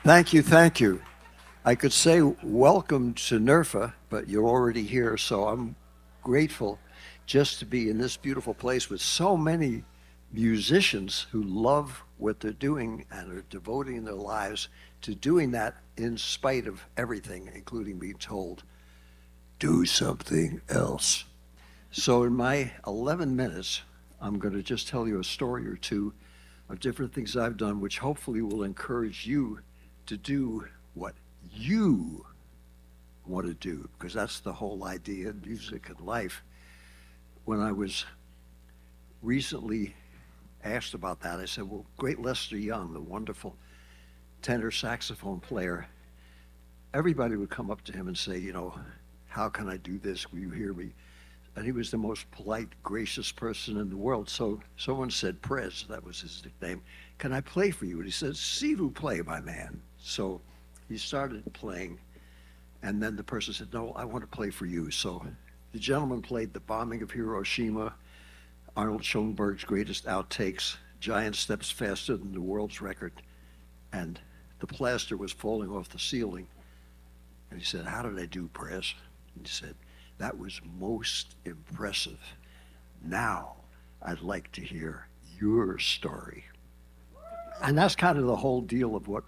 Thank you, thank you. I could say welcome to NERFA, but you're already here, so I'm grateful just to be in this beautiful place with so many musicians who love what they're doing and are devoting their lives to doing that in spite of everything, including being told, do something else. So in my 11 minutes, I'm going to just tell you a story or two of different things I've done, which hopefully will encourage you to do what you want to do, because that's the whole idea in music and life. When I was recently asked about that, I said, well, great Lester Young, the wonderful tenor saxophone player, everybody would come up to him and say, how can I do this? Will you hear me? And he was the most polite, gracious person in the world. So someone said, Prez, that was his nickname, can I play for you? And he said, s'il vous plaît, my man. So he started playing, and then the person said, no, I want to play for you. So the gentleman played The Bombing of Hiroshima, Arnold Schoenberg's Greatest Outtakes, Giant Steps Faster Than the World's Record, and the plaster was falling off the ceiling. And he said, how did I do, Prez? And he said, that was most impressive. Now I'd like to hear your story. And that's kind of the whole deal of what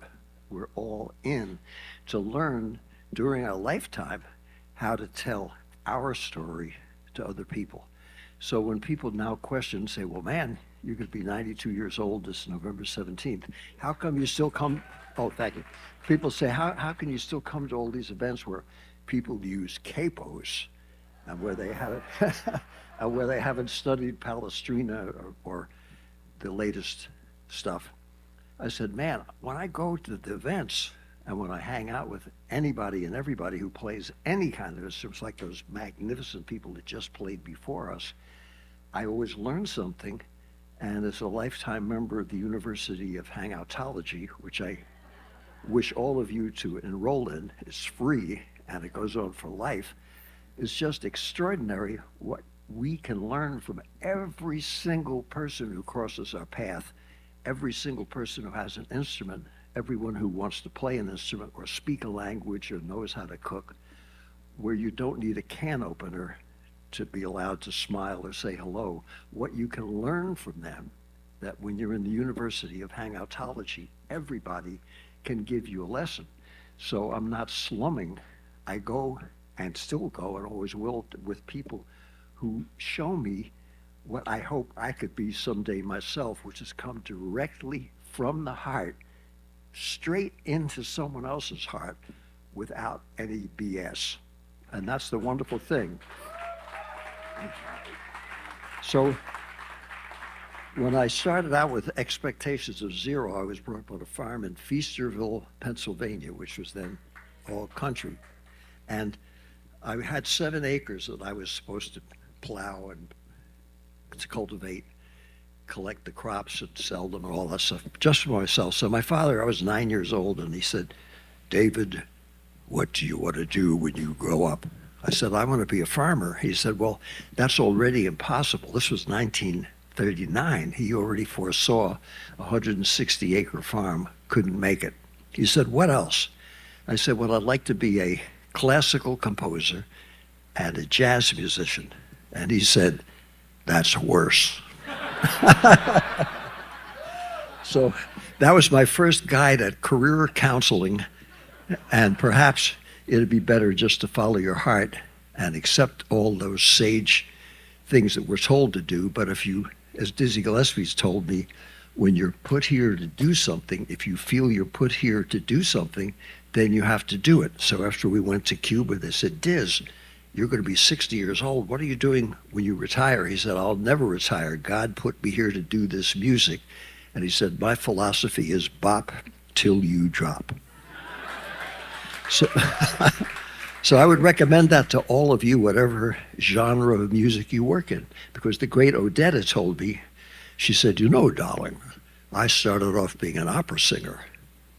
we're all in, to learn during our lifetime how to tell our story to other people. So when people now question, say, well, man, you're going to be 92 years old this November 17th. How come you still come? Oh, thank you. People say, how can you still come to all these events where people use capos and where they haven't, and where they haven't studied Palestrina or the latest stuff? I said, man, when I go to the events and when I hang out with anybody and everybody who plays any kind of instruments, like those magnificent people that just played before us, I always learn something. And as a lifetime member of the University of Hangoutology, which I wish all of you to enroll in, it's free and it goes on for life, it's just extraordinary what we can learn from every single person who crosses our path. Every single person who has an instrument, everyone who wants to play an instrument or speak a language or knows how to cook, where you don't need a can opener to be allowed to smile or say hello, what you can learn from them, that when you're in the University of Hangoutology, everybody can give you a lesson. So I'm not slumming. I go and still go and always will with people who show me what I hope I could be someday myself, which has come directly from the heart, straight into someone else's heart without any BS. And that's the wonderful thing. So when I started out with expectations of zero, I was brought up on a farm in Feasterville, Pennsylvania, which was then all country. And I had 7 acres that I was supposed to plow and to cultivate, collect the crops and sell them and all that stuff, just for myself. So my father, I was 9 years old, and he said, David, what do you want to do when you grow up? I said, I want to be a farmer. He said, well, that's already impossible. This was 1939. He already foresaw a 160-acre farm couldn't make it. He said, what else? I said, well, I'd like to be a classical composer and a jazz musician. And he said, that's worse. So that was my first guide at career counseling, and perhaps it'd be better just to follow your heart and accept all those sage things that we're told to do. But if you, as Dizzy Gillespie's told me, when you're put here to do something, if you feel you're put here to do something, then you have to do it. So after we went to Cuba, they said, Diz, you're going to be 60 years old. What are you doing when you retire? He said, I'll never retire. God put me here to do this music. And he said, my philosophy is bop till you drop. So, so I would recommend that to all of you, whatever genre of music you work in, because the great Odetta told me, she said, darling, I started off being an opera singer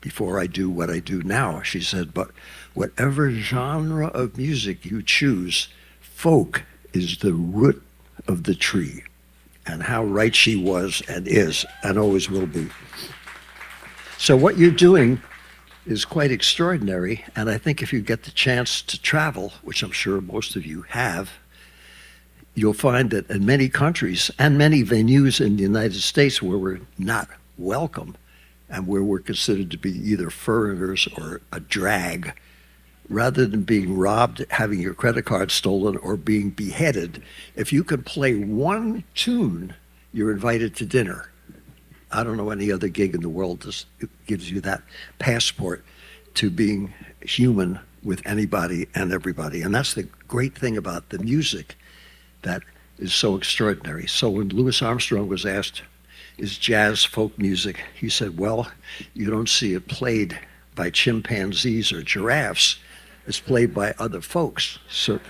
before I do what I do now. She said, but whatever genre of music you choose, folk is the root of the tree. And how right she was and is and always will be. So what you're doing is quite extraordinary. And I think if you get the chance to travel, which I'm sure most of you have, you'll find that in many countries and many venues in the United States where we're not welcome and where we're considered to be either foreigners or a drag, rather than being robbed, having your credit card stolen, or being beheaded, if you can play one tune, you're invited to dinner. I don't know any other gig in the world that gives you that passport to being human with anybody and everybody. And that's the great thing about the music that is so extraordinary. So when Louis Armstrong was asked, is jazz folk music? He said, well, you don't see it played by chimpanzees or giraffes. It's played by other folks. So,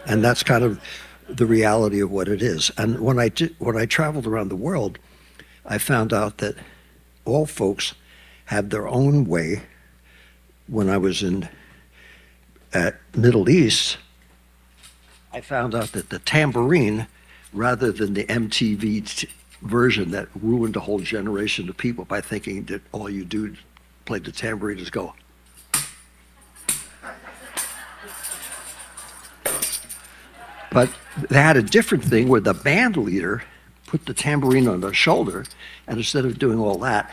and that's kind of the reality of what it is. And when I traveled around the world, I found out that all folks have their own way. When I was in Middle East, I found out that the tambourine, rather than the MTV version that ruined a whole generation of people by thinking that all you do to play the tambourine is go. But they had a different thing where the band leader put the tambourine on their shoulder, and instead of doing all that,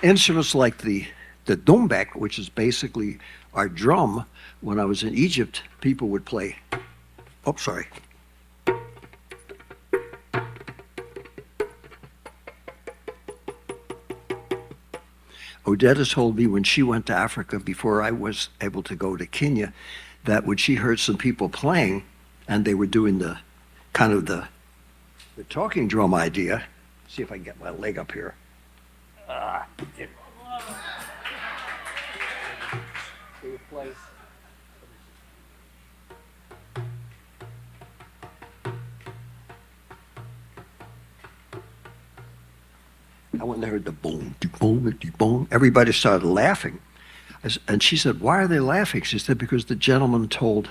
instruments like the doumbek, which is basically our drum. When I was in Egypt, people would play, oh, sorry. Odetta told me when she went to Africa, before I was able to go to Kenya, that when she heard some people playing and they were doing the kind of the talking drum idea, see if I can get my leg up here. They would play. And when they heard the boom, boom, boom, everybody started laughing. And she said, why are they laughing? She said, because the gentleman told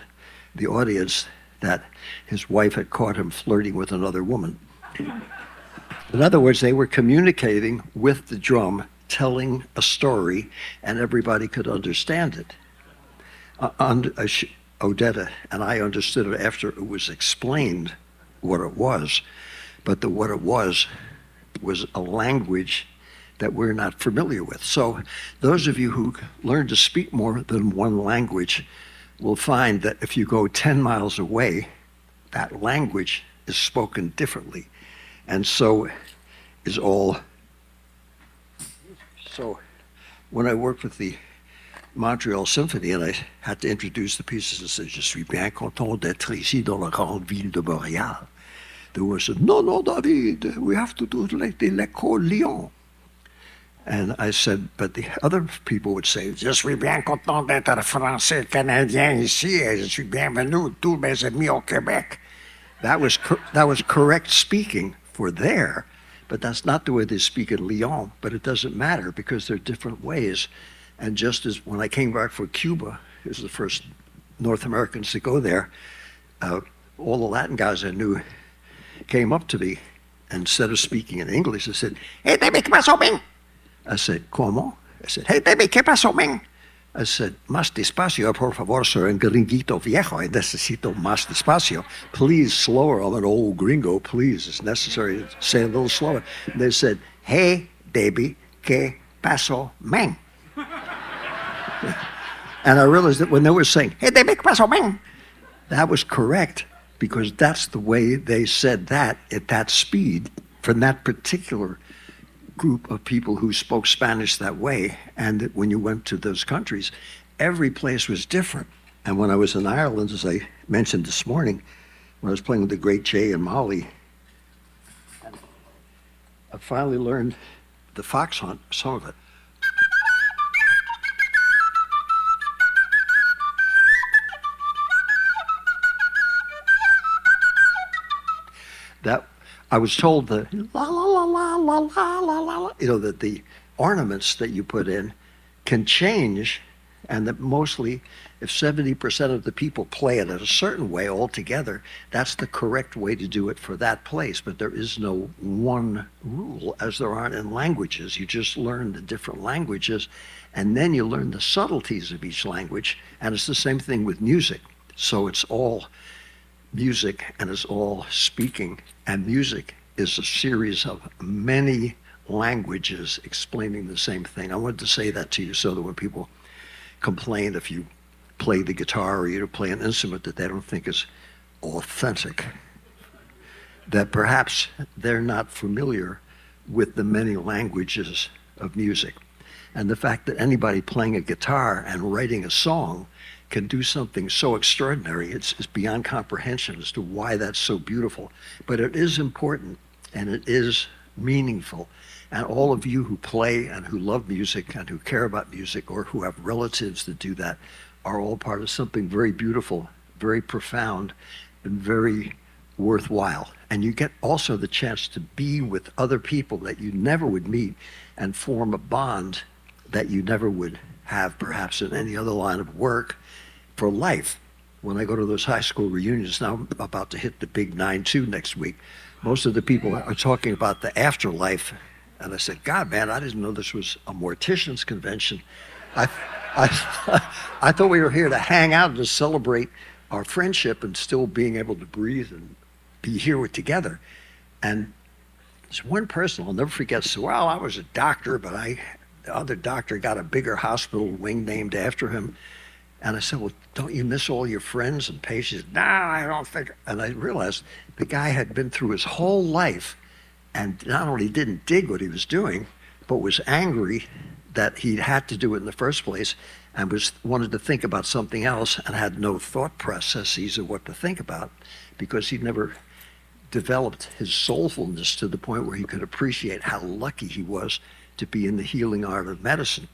the audience that his wife had caught him flirting with another woman. In other words, they were communicating with the drum, telling a story, and everybody could understand it. Odetta and I understood it after it was explained what it was, but what it was a language that we're not familiar with. So those of you who learn to speak more than one language will find that if you go 10 miles away, that language is spoken differently. And so is all. So when I worked with the Montreal Symphony and I had to introduce the pieces, I said, je suis bien content d'être ici dans la grande ville de Montréal. They were said, no, David, we have to do like the l'école Lyon. And I said, but the other people would say, je suis bien content d'être français canadien ici, et je suis bienvenu tous mes amis au Québec. That was correct speaking for there, but that's not the way they speak in Lyon. But it doesn't matter because they're different ways. And just as when I came back for Cuba, it was the first North Americans to go there, all the Latin guys I knew came up to me, and instead of speaking in English, they said, hey, David, ¿qué pasó, men? I said, ¿cómo? I said, hey, David, ¿qué pasó, men? I said, más despacio, por favor, sir, un gringuito viejo, y necesito más despacio. Please, slower, I'm an old gringo, please, it's necessary to say a little slower. And they said, hey, David, ¿qué pasó, men? And I realized that when they were saying, hey, David, ¿qué pasó, men? That was correct, because that's the way they said that at that speed from that particular group of people who spoke Spanish that way. And when you went to those countries, every place was different. And when I was in Ireland, as I mentioned this morning, when I was playing with the great Jay and Molly, I finally learned the fox hunt, some of it. That I was told the la la la la la, la, la, la, la. That the ornaments that you put in can change, and that mostly if 70% of the people play it in a certain way altogether, that's the correct way to do it for that place. But there is no one rule, as there aren't in languages. You just learn the different languages, and then you learn the subtleties of each language, and it's the same thing with music. So it's all music, and it's all speaking, and music is a series of many languages explaining the same thing. I wanted to say that to you so that when people complain if you play the guitar or you play an instrument that they don't think is authentic, that perhaps they're not familiar with the many languages of music. And the fact that anybody playing a guitar and writing a song can do something so extraordinary, it's beyond comprehension as to why that's so beautiful. But it is important, and it is meaningful. And all of you who play and who love music and who care about music, or who have relatives that do that, are all part of something very beautiful, very profound, and very worthwhile. And you get also the chance to be with other people that you never would meet and form a bond that you never would have perhaps in any other line of work for life. When I go to those high school reunions, now I'm about to hit the big 9-2 next week, most of the people are talking about the afterlife. And I said, God, man, I didn't know this was a mortician's convention. I thought we were here to hang out and to celebrate our friendship and still being able to breathe and be here together. And there's one person I'll never forget. So, well, I was a doctor, but the other doctor got a bigger hospital wing named after him. And I said, well, don't you miss all your friends and patients? No, I don't think. And I realized the guy had been through his whole life and not only didn't dig what he was doing, but was angry that he had to do it in the first place, and wanted to think about something else and had no thought processes of what to think about, because he never developed his soulfulness to the point where he could appreciate how lucky he was to be in the healing art of medicine.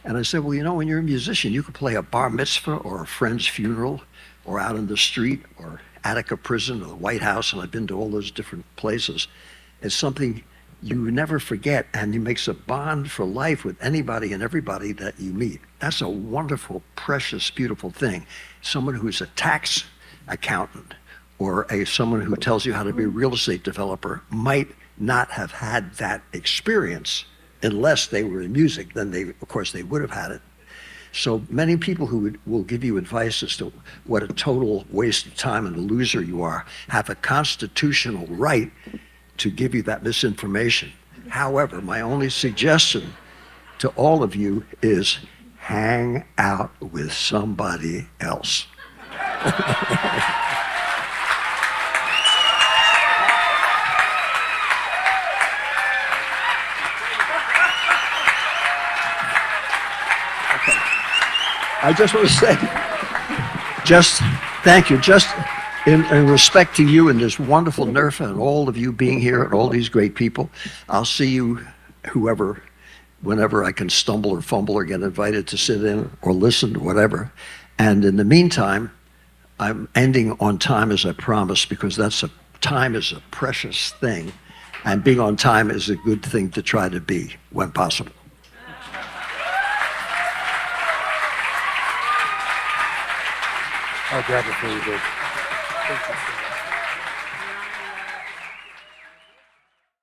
And I said, well, when you're a musician, you could play a bar mitzvah or a friend's funeral or out in the street or Attica prison or the White House, and I've been to all those different places. It's something you never forget, and it makes a bond for life with anybody and everybody that you meet. That's a wonderful, precious, beautiful thing. Someone who's a tax accountant or someone who tells you how to be a real estate developer might not have had that experience unless they were in music. Then of course, they would have had it. So many people who will give you advice as to what a total waste of time and a loser you are have a constitutional right to give you that misinformation. However, my only suggestion to all of you is hang out with somebody else. I just want to say, thank you. Just in respect to you and this wonderful NERFA and all of you being here and all these great people, I'll see you, whenever I can stumble or fumble or get invited to sit in or listen, whatever. And in the meantime, I'm ending on time as I promised, because time is a precious thing, and being on time is a good thing to try to be when possible. I'll grab it for you, Dave. Thank you.